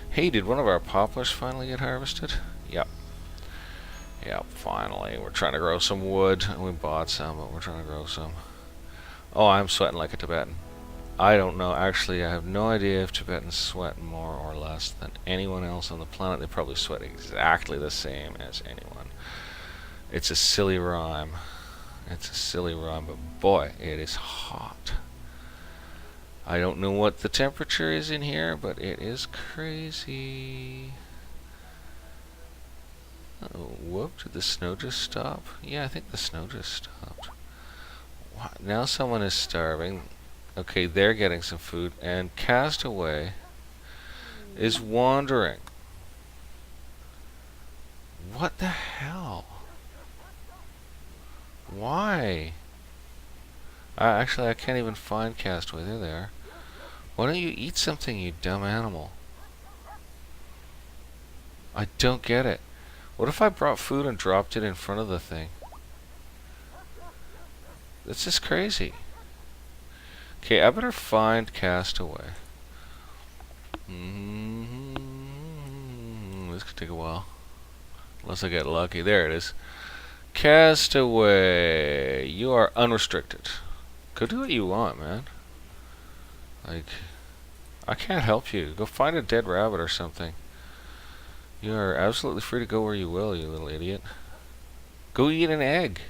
Hey, did one of our poplars finally get harvested? Yep. Yep, finally. We're trying to grow some wood. We bought some, but we're trying to grow some. Oh, I'm sweating like a Tibetan. I don't know. Actually, I have no idea if Tibetans sweat more or less than anyone else on the planet. They probably sweat exactly the same as anyone. It's a silly rhyme. It's a silly rhyme, but boy, it is hot. I don't know what the temperature is in here, but it is crazy. Oh, whoop, did the snow just stop? Yeah, I think the snow just stopped. Now someone is starving. Okay, they're getting some food, and Castaway is wandering. What the hell? Why? Actually, I can't even find Castaway. There they are. Why don't you eat something, you dumb animal? I don't get it. What if I brought food and dropped it in front of the thing? That's just crazy. Okay, I better find Castaway. This could take a while. Unless I get lucky. There it is. Castaway. You are unrestricted. Go do what you want, man. Like, I can't help you. Go find a dead rabbit or something. You are absolutely free to go where you will, you little idiot. Go eat an egg.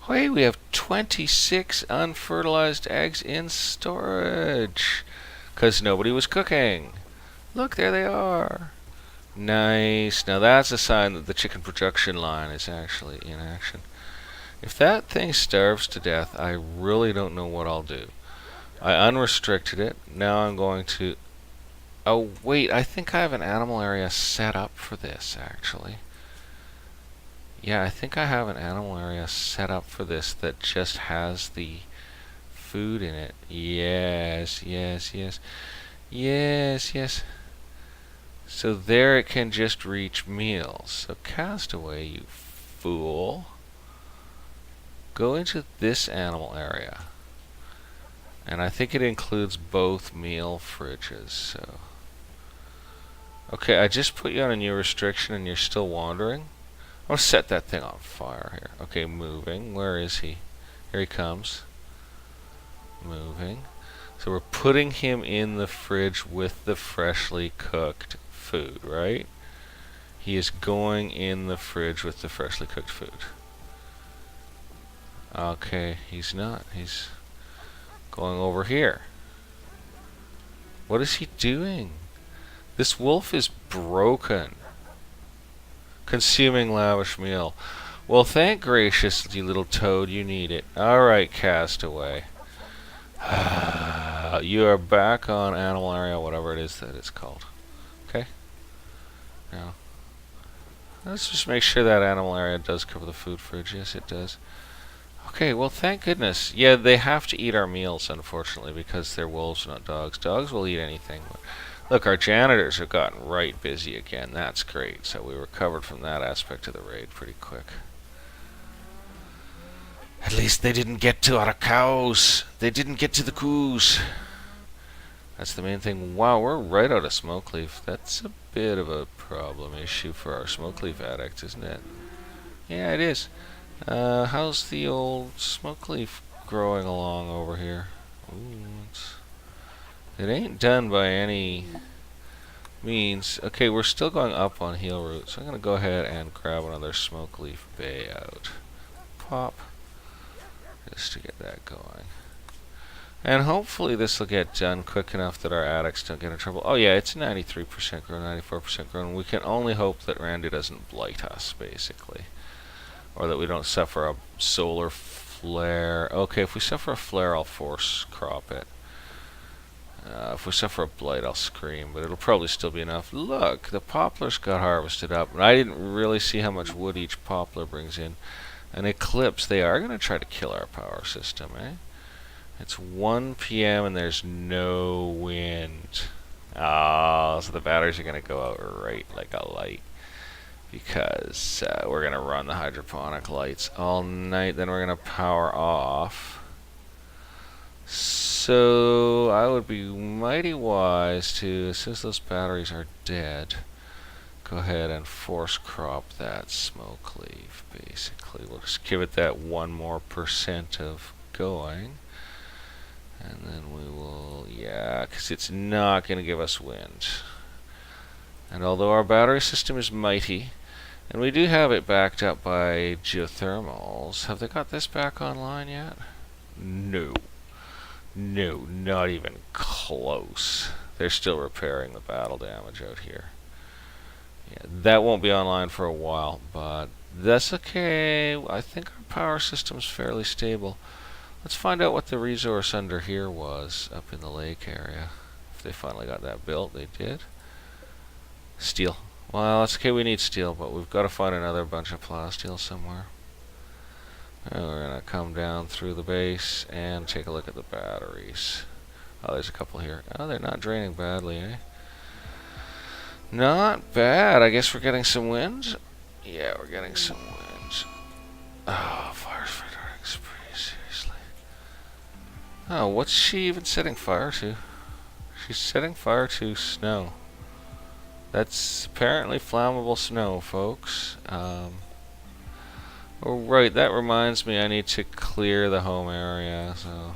Hey, we have 26 unfertilized eggs in storage. Because nobody was cooking. Look, there they are. Nice. Now that's a sign that the chicken production line is actually in action. If that thing starves to death, I really don't know what I'll do. I unrestricted it. Now I'm going to... Oh, wait, I think I have an animal area set up for this, actually. Yeah, I think I have an animal area set up for this that just has the food in it. Yes, yes, yes. Yes, yes. So there it can just reach meals. So Castaway, you fool. Go into this animal area. And I think it includes both meal fridges, so... Okay, I just put you on a new restriction and you're still wandering. I'm gonna set that thing on fire here. Okay, moving. Where is he? Here he comes. Moving. So we're putting him in the fridge with the freshly cooked food, right? He is going in the fridge with the freshly cooked food. Okay, he's not. He's going over here. What is he doing? This wolf is broken. Consuming lavish meal. Well, thank gracious, you little toad, you need it. Alright, castaway. You are back on animal area, whatever it is that it's called. Okay? Now, let's just make sure that animal area does cover the food fridge. Yes, it does. Okay, well, thank goodness. Yeah, they have to eat our meals, unfortunately, because they're wolves, not dogs. Dogs will eat anything. Look, our janitors have gotten right busy again. That's great. So we recovered from that aspect of the raid pretty quick. At least they didn't get to our cows. They didn't get to the coos. That's the main thing. Wow, we're right out of smoke leaf. That's a bit of a problem issue for our smoke leaf addicts, isn't it? Yeah, it is. How's the old smoke leaf growing along over here? Ooh, it ain't done by any means. Okay, we're still going up on heel root, so I'm going to go ahead and grab another smoke leaf bay out. Pop. Just to get that going. And hopefully this will get done quick enough that our addicts don't get in trouble. Oh yeah, it's 93% grown, 94% grown. We can only hope that Randy doesn't blight us, basically. Or that we don't suffer a solar flare. Okay, if we suffer a flare, I'll force crop it. If we suffer a blight, I'll scream, but it'll probably still be enough. Look, the poplars got harvested up, and I didn't really see how much wood each poplar brings in. An eclipse, they are going to try to kill our power system, eh? It's 1 p.m. and there's no wind. Oh, so the batteries are going to go out right like a light. Because we're going to run the hydroponic lights all night, then we're going to power off. So I would be mighty wise to, since those batteries are dead, go ahead and force crop that smoke leaf, basically. We'll just give it that 1% more of going. And then we will, yeah, because it's not going to give us wind. And although our battery system is mighty, and we do have it backed up by geothermals, have they got this back online yet? No. No, not even close. They're still repairing the battle damage out here. Yeah, that won't be online for a while, but that's okay. I think our power system's fairly stable. Let's find out what the resource under here was up in the lake area. If they finally got that built, they did. Steel. Well, that's okay, we need steel, but we've got to find another bunch of plasteel somewhere. And we're going to come down through the base and take a look at the batteries. Oh, there's a couple here. Oh, they're not draining badly, eh? Not bad. I guess we're getting some wind. Yeah, we're getting some wind. Oh, fires for darting spree, seriously. Oh, what's she even setting fire to? She's setting fire to snow. That's apparently flammable snow, folks. Oh, right, that reminds me I need to clear the home area. So,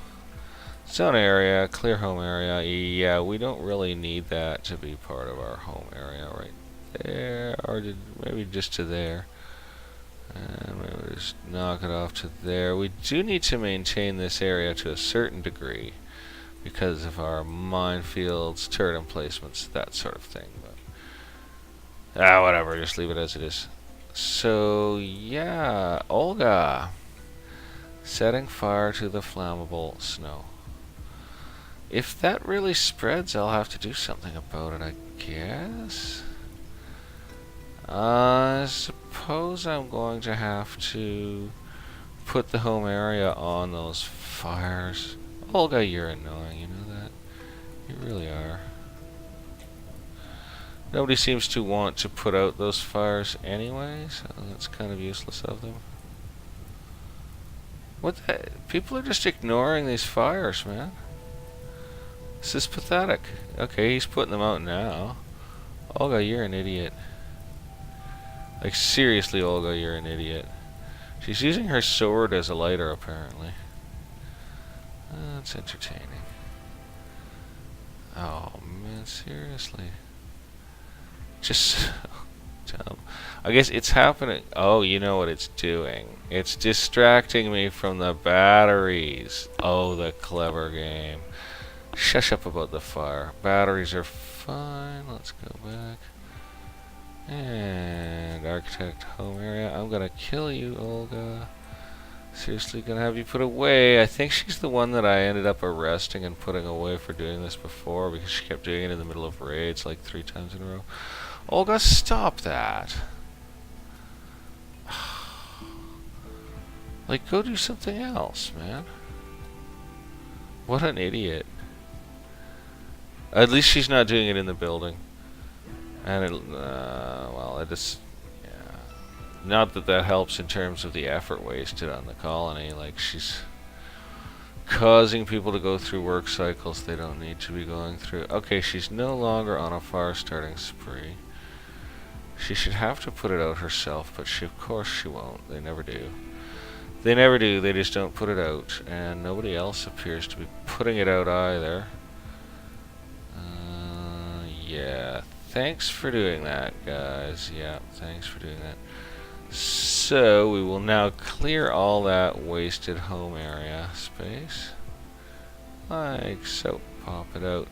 zone area, clear home area. Yeah, we don't really need that to be part of our home area right there. Or maybe just to there. And maybe just knock it off to there. We do need to maintain this area to a certain degree because of our minefields, turret emplacements, that sort of thing. But whatever, just leave it as it is. So, yeah, Olga. Setting fire to the flammable snow. If that really spreads, I'll have to do something about it, I guess. I suppose I'm going to have to put the home area on those fires. Olga, you're annoying, you know that? You really are. Nobody seems to want to put out those fires anyway, so that's kind of useless of them. What the? People are just ignoring these fires, man. This is pathetic. Okay, he's putting them out now. Olga, you're an idiot. Like, seriously, Olga, you're an idiot. She's using her sword as a lighter, apparently. That's entertaining. Oh, man, seriously. Just so dumb. I guess it's happening. Oh, you know what it's doing. It's distracting me from the batteries. Oh, the clever game. Shush up about the fire. Batteries are fine. Let's go back. And architect home area. I'm gonna kill you, Olga. Seriously, gonna have you put away. I think she's the one that I ended up arresting and putting away for doing this before because she kept doing it in the middle of raids like 3 times in a row. Olga, stop that. Like, go do something else, man. What an idiot. At least she's not doing it in the building. And it, well, it is, yeah. Not that that helps in terms of the effort wasted on the colony. Like, she's causing people to go through work cycles they don't need to be going through. Okay, she's no longer on a fire starting spree. She should have to put it out herself, but of course she won't. They never do. They never do, they just don't put it out. And nobody else appears to be putting it out either. Yeah, thanks for doing that, guys. Yeah, thanks for doing that. So, we will now clear all that wasted home area space. Like so. Pop it out.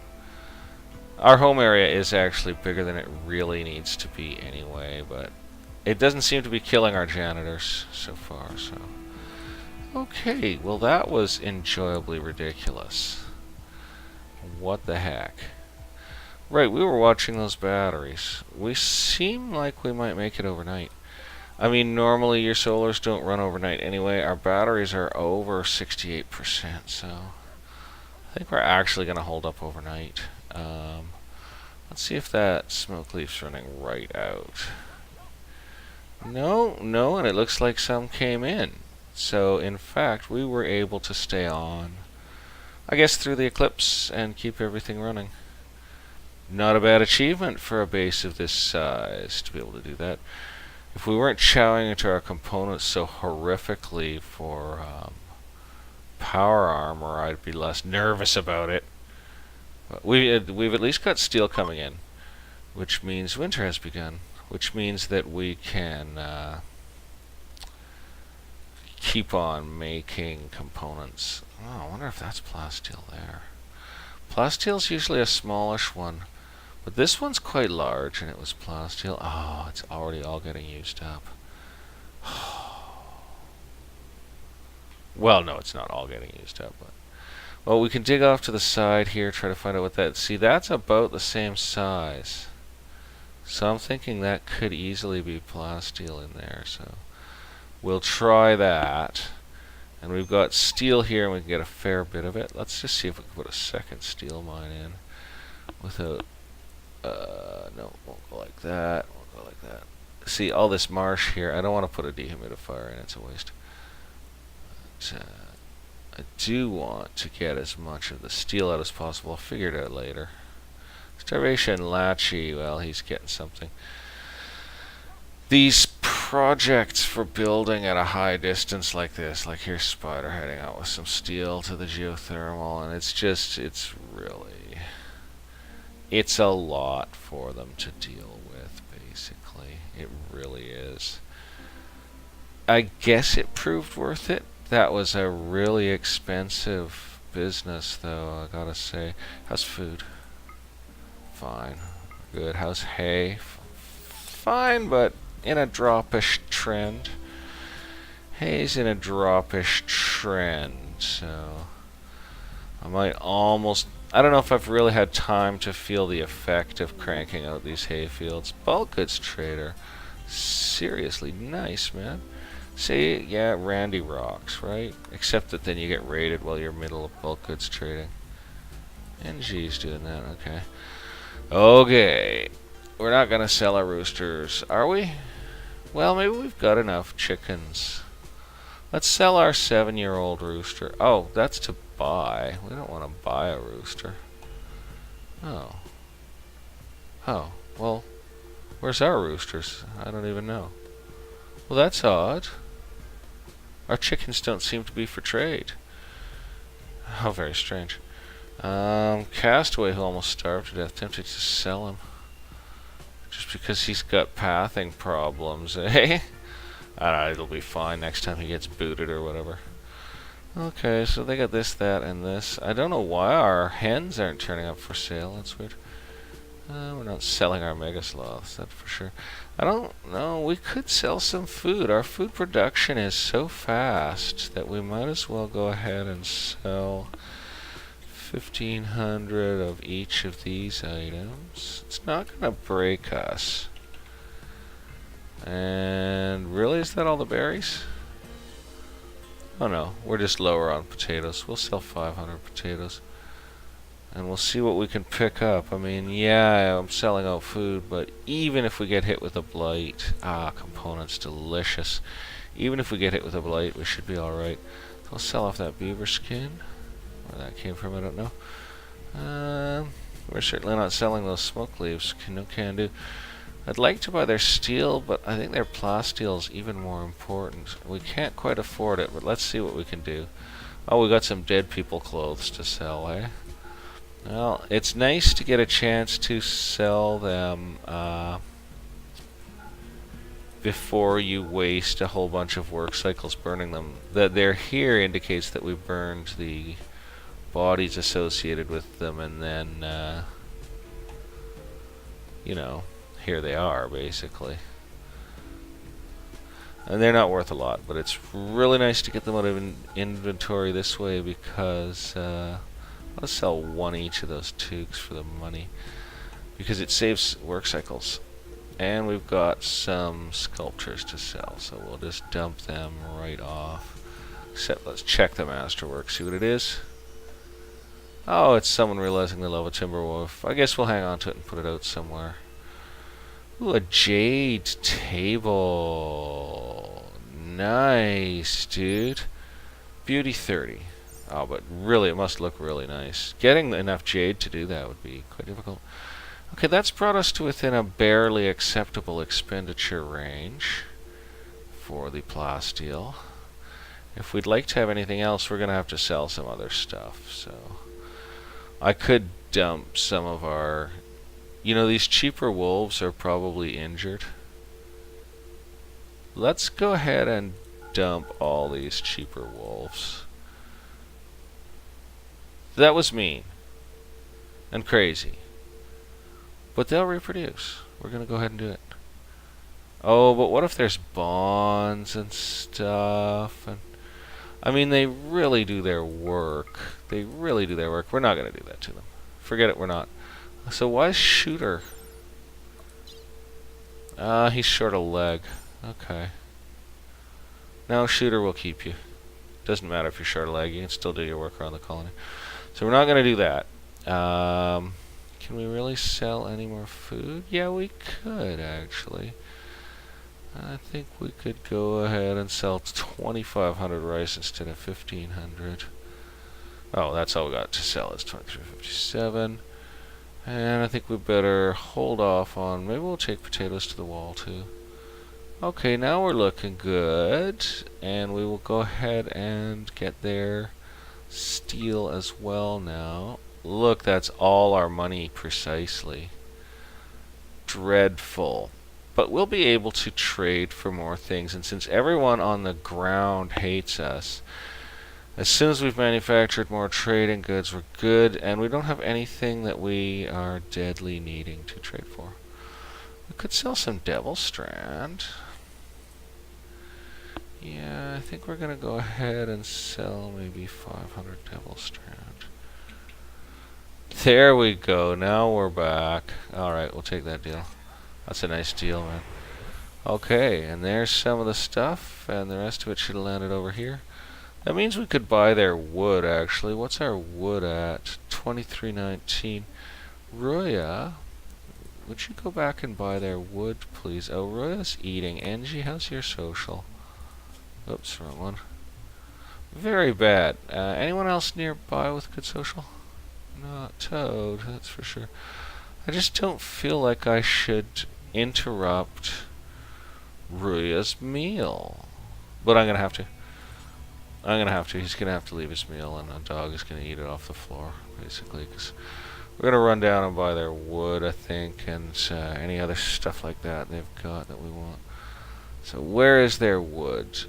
Our home area is actually bigger than it really needs to be anyway, but it doesn't seem to be killing our janitors so far, so... Okay, well that was enjoyably ridiculous. What the heck? Right, we were watching those batteries. We seem like we might make it overnight. I mean, normally your solars don't run overnight anyway. Our batteries are over 68%, so I think we're actually going to hold up overnight. Let's see if that smoke leaf's running right out. No, and it looks like some came in. So, in fact, we were able to stay on, I guess, through the eclipse and keep everything running. Not a bad achievement for a base of this size to be able to do that. If we weren't chowing into our components so horrifically for power armor, I'd be less nervous about it. But we've at least got steel coming in, which means winter has begun, which means that we can keep on making components. Oh, I wonder if that's plasteel there. Plasteel's usually a smallish one. But this one's quite large, and it was plasteel. Oh, it's already all getting used up. Well, no, it's not all getting used up. But well, we can dig off to the side here, try to find out what that... See, that's about the same size. So I'm thinking that could easily be plasteel in there. So we'll try that. And we've got steel here, and we can get a fair bit of it. Let's just see if we can put a second steel mine in without... no, won't go like that. Won't go like that. See, all this marsh here, I don't want to put a dehumidifier in, it's a waste. But, I do want to get as much of the steel out as possible. I'll figure it out later. Starvation Latchy, well, he's getting something. These projects for building at a high distance like this, like here's Spider heading out with some steel to the geothermal, and it's just, it's really... It's a lot for them to deal with, basically. It really is. I guess it proved worth it. That was a really expensive business, though, I gotta say. How's food? Fine. Good. How's hay? Fine, but in a droppish trend. Hay's in a droppish trend, so... I might almost... I don't know if I've really had time to feel the effect of cranking out these hay fields. Bulk goods trader. Seriously nice, man. See, yeah, Randy rocks, right? Except that then you get raided while you're middle of bulk goods trading. NG's doing that, okay. Okay. We're not gonna sell our roosters, are we? Well, maybe we've got enough chickens. Let's sell our 7-year-old rooster. Oh, that's to buy. We don't want to buy a rooster. Oh. Oh, well, where's our roosters? I don't even know. Well, that's odd. Our chickens don't seem to be for trade. How very strange. Castaway who almost starved to death, tempted to sell him. Just because he's got pathing problems, eh? I don't know, it'll be fine next time he gets booted or whatever. Okay, so they got this, that, and this. I don't know why our hens aren't turning up for sale. That's weird. We're not selling our mega sloths, that's for sure. I don't know. We could sell some food. Our food production is so fast that we might as well go ahead and sell 1,500 of each of these items. It's not going to break us. And really, is that all the berries? Oh no, we're just lower on potatoes. We'll sell 500 potatoes. And we'll see what we can pick up. I mean, yeah, I'm selling out food, but even if we get hit with a blight... components, delicious. Even if we get hit with a blight, we should be alright. So I'll sell off that beaver skin. Where that came from, I don't know. We're certainly not selling those smoke leaves. No can do. I'd like to buy their steel, but I think their plasteel is even more important. We can't quite afford it, but let's see what we can do. Oh, we got some dead people clothes to sell, eh? Well, it's nice to get a chance to sell them before you waste a whole bunch of work cycles burning them. That they're here indicates that we burned the bodies associated with them, and then, you know, here they are, basically. And they're not worth a lot, but it's really nice to get them out of inventory this way because... let's sell one each of those toques for the money because it saves work cycles. And we've got some sculptures to sell, so we'll just dump them right off. Except let's check the masterwork, see what it is. Oh, it's someone realizing they love a timber wolf. I guess we'll hang on to it and put it out somewhere. Ooh, a jade table. Nice, dude. Beauty 30. Oh, but really, it must look really nice. Getting enough jade to do that would be quite difficult. Okay, that's brought us to within a barely acceptable expenditure range for the plasteel. If we'd like to have anything else, we're going to have to sell some other stuff. So I could dump some of our... You know, these cheaper wolves are probably injured. Let's go ahead and dump all these cheaper wolves. That was mean and crazy, but they'll reproduce. We're gonna go ahead and do it. Oh, but what if there's bonds and stuff? And I mean, they really do their work. They really do their work. We're not gonna do that to them. Forget it. We're not. So why is Shooter? He's short a leg. Okay. No, Shooter will keep you. Doesn't matter if you're short a leg. You can still do your work around the colony. So we're not going to do that. Can we really sell any more food? Yeah, we could, actually. I think we could go ahead and sell 2,500 rice instead of 1,500. Oh, that's all we got to sell is 23.57. And I think we better hold off on... Maybe we'll take potatoes to the wall, too. Okay, now we're looking good. And we will go ahead and get their steel as well now. Look, that's all our money precisely. Dreadful. But we'll be able to trade for more things. And since everyone on the ground hates us, as soon as we've manufactured more trading goods, we're good, and we don't have anything that we are deadly needing to trade for. We could sell some Devil Strand. Yeah, I think we're going to go ahead and sell maybe 500 Devil Strand. There we go, now we're back. Alright, we'll take that deal. That's a nice deal, man. Okay, and there's some of the stuff, and the rest of it should have landed over here. That means we could buy their wood, actually. What's our wood at? 23.19. Roya, would you go back and buy their wood, please? Oh, Roya's eating. Angie, how's your social? Oops, wrong one. Very bad. Anyone else nearby with good social? Not Toad, that's for sure. I just don't feel like I should interrupt Roya's meal. But I'm going to have to. He's going to have to leave his meal, and a dog is going to eat it off the floor, basically, because we're going to run down and buy their wood, I think, and any other stuff like that they've got that we want. So where is their wood?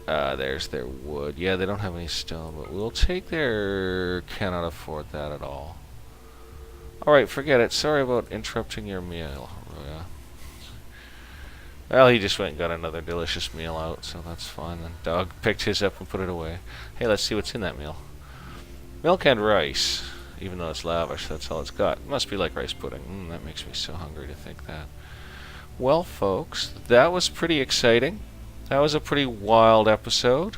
There's their wood. Yeah, they don't have any stone, but we'll take their... Cannot afford that at all. Alright, forget it. Sorry about interrupting your meal. Well, he just went and got another delicious meal out, so that's fine. The dog picked his up and put it away. Hey, let's see what's in that meal. Milk and rice. Even though it's lavish, that's all it's got. It must be like rice pudding. That makes me so hungry to think that. Well, folks, that was pretty exciting. That was a pretty wild episode.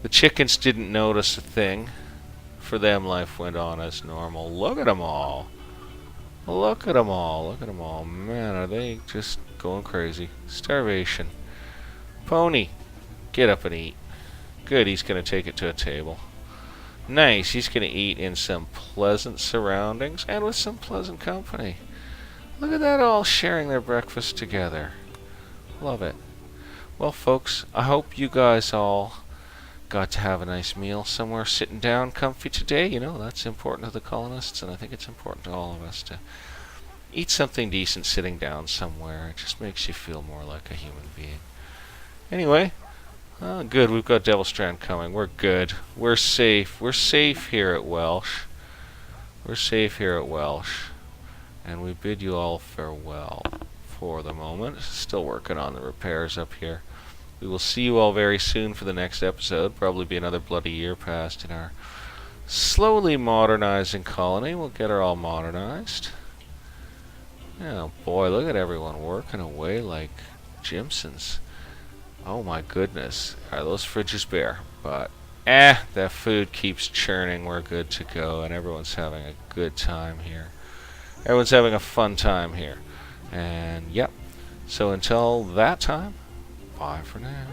The chickens didn't notice a thing. For them, life went on as normal. Look at them all. Look at them all. Look at them all. Man, are they just going crazy. Starvation. Pony, get up and eat. Good, he's going to take it to a table. Nice, he's going to eat in some pleasant surroundings and with some pleasant company. Look at that, all sharing their breakfast together. Love it. Well, folks, I hope you guys all got to have a nice meal somewhere sitting down comfy today. You know, that's important to the colonists, and I think it's important to all of us to eat something decent sitting down somewhere. It just makes you feel more like a human being. Anyway, good, we've got Devil Strand coming. We're good. We're safe. We're safe here at Welsh. We're safe here at Welsh. And we bid you all farewell for the moment. Still working on the repairs up here. We will see you all very soon for the next episode. Probably be another bloody year past in our slowly modernizing colony. We'll get her all modernized. Oh boy, look at everyone working away like Jimsons. Oh my goodness. Those fridges bare. But, that food keeps churning. We're good to go. And everyone's having a good time here. Everyone's having a fun time here. And, yep. So until that time, bye for now.